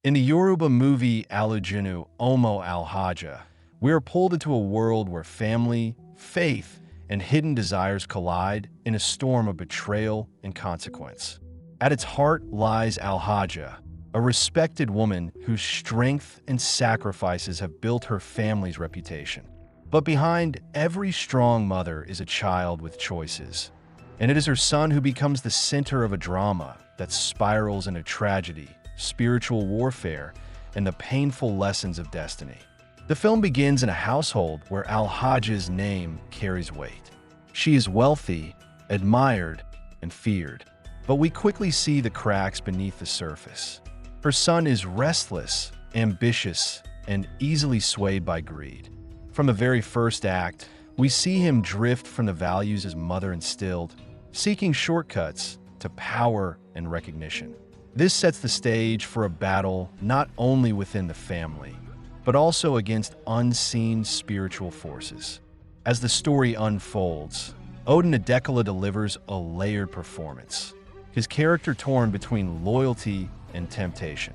In the Yoruba movie Alujonu Omo Alhaja, we are pulled into a world where family, faith, and hidden desires collide in a storm of betrayal and consequence. At its heart lies Alhaja, a respected woman whose strength and sacrifices have built her family's reputation. But behind every strong mother is a child with choices, and it is her son who becomes the center of a drama that spirals into tragedy, spiritual warfare, and the painful lessons of destiny. The film begins in a household where Alhaja's name carries weight. She is wealthy, admired, and feared, but we quickly see the cracks beneath the surface. Her son is restless, ambitious, and easily swayed by greed. From the very first act, we see him drift from the values his mother instilled, seeking shortcuts to power and recognition. This sets the stage for a battle not only within the family, but also against unseen spiritual forces. As the story unfolds, Odun Adekola delivers a layered performance, his character torn between loyalty and temptation.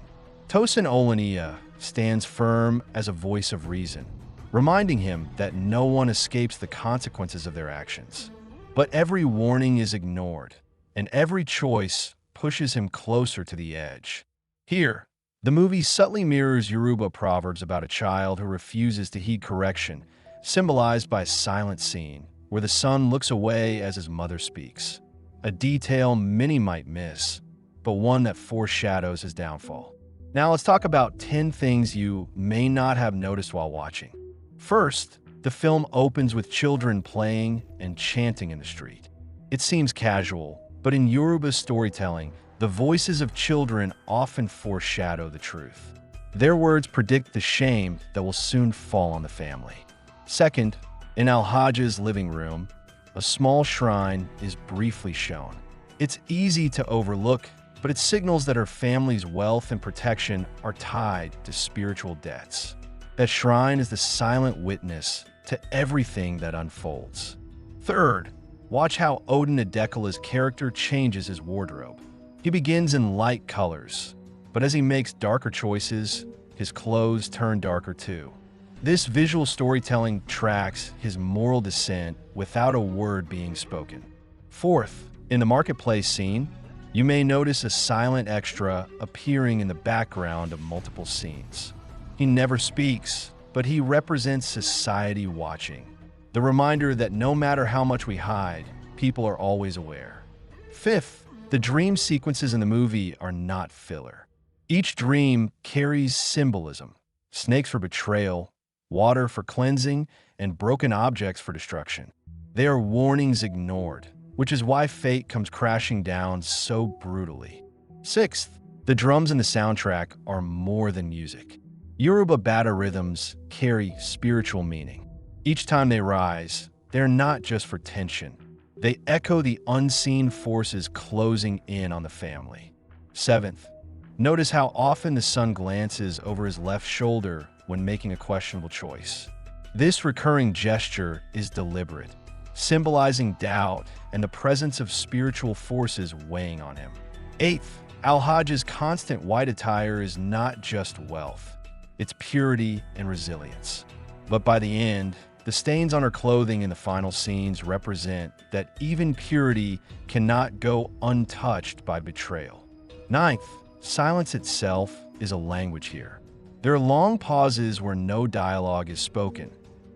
Tosin Olaniya stands firm as a voice of reason, reminding him that no one escapes the consequences of their actions. But every warning is ignored, and every choice pushes him closer to the edge. Here, the movie subtly mirrors Yoruba proverbs about a child who refuses to heed correction, symbolized by a silent scene where the son looks away as his mother speaks. A detail many might miss, but one that foreshadows his downfall. Now let's talk about 10 things you may not have noticed while watching. First, the film opens with children playing and chanting in the street. It seems casual, but in Yoruba storytelling, the voices of children often foreshadow the truth. Their words predict the shame that will soon fall on the family. Second, in Alhaja's living room, a small shrine is briefly shown. It's easy to overlook, but it signals that her family's wealth and protection are tied to spiritual debts. That shrine is the silent witness to everything that unfolds. Third, watch how Odun Adekola's character changes his wardrobe. He begins in light colors, but as he makes darker choices, his clothes turn darker too. This visual storytelling tracks his moral descent without a word being spoken. Fourth, in the marketplace scene, you may notice a silent extra appearing in the background of multiple scenes. He never speaks, but he represents society watching. The reminder that no matter how much we hide, people are always aware. Fifth, the dream sequences in the movie are not filler. Each dream carries symbolism: snakes for betrayal, water for cleansing, and broken objects for destruction. They are warnings ignored, which is why fate comes crashing down so brutally. Sixth, the drums in the soundtrack are more than music. Yoruba bata rhythms carry spiritual meaning. Each time they rise, they're not just for tension. They echo the unseen forces closing in on the family. Seventh, notice how often the son glances over his left shoulder when making a questionable choice. This recurring gesture is deliberate, symbolizing doubt and the presence of spiritual forces weighing on him. Eighth, Alhaja's constant white attire is not just wealth. It's purity and resilience. But by the end, the stains on her clothing in the final scenes represent that even purity cannot go untouched by betrayal. Ninth, silence itself is a language here. There are long pauses where no dialogue is spoken,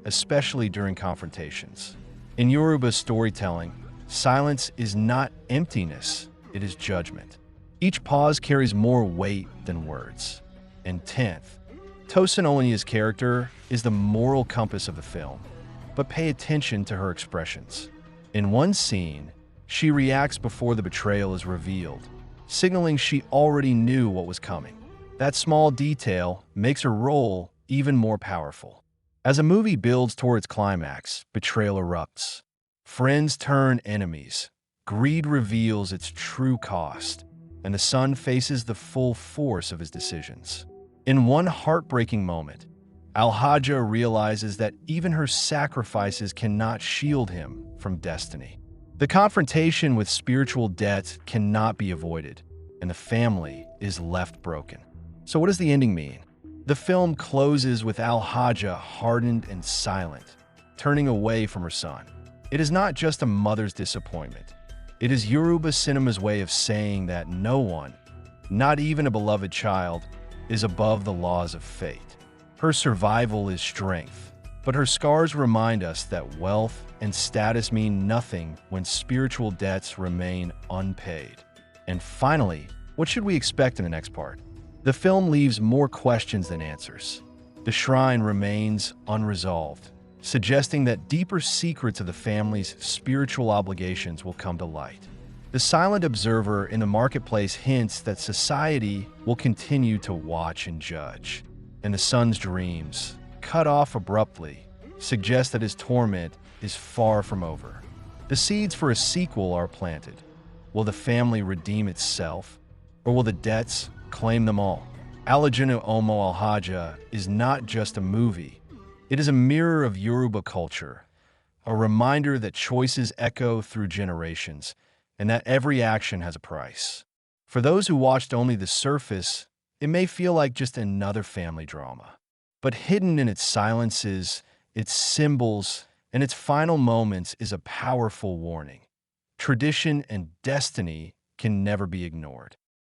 especially during confrontations. In Yoruba storytelling, silence is not emptiness, it is judgment. Each pause carries more weight than words. And 10th, Tosin Olaniya's character is the moral compass of the film, but pay attention to her expressions. In one scene, she reacts before the betrayal is revealed, signaling she already knew what was coming. That small detail makes her role even more powerful. As a movie builds toward its climax, betrayal erupts. Friends turn enemies. Greed reveals its true cost, and the son faces the full force of his decisions. In one heartbreaking moment, Alhaja realizes that even her sacrifices cannot shield him from destiny. The confrontation with spiritual debt cannot be avoided, and the family is left broken. So what does the ending mean? The film closes with Alhaja hardened and silent, turning away from her son. It is not just a mother's disappointment. It is Yoruba cinema's way of saying that no one, not even a beloved child, is above the laws of fate. Her survival is strength, but her scars remind us that wealth and status mean nothing when spiritual debts remain unpaid. And finally, what should we expect in the next part? The film leaves more questions than answers. The shrine remains unresolved, suggesting that deeper secrets of the family's spiritual obligations will come to light. The silent observer in the marketplace hints that society will continue to watch and judge. And the son's dreams, cut off abruptly, suggest that his torment is far from over. The seeds for a sequel are planted. Will the family redeem itself, or will the debts claim them all? Alujonu Omo Alhaja is not just a movie. It is a mirror of Yoruba culture, a reminder that choices echo through generations, and that every action has a price. For those who watched only the surface, it may feel like just another family drama. But hidden in its silences, its symbols, and its final moments is a powerful warning. Tradition and destiny can never be ignored.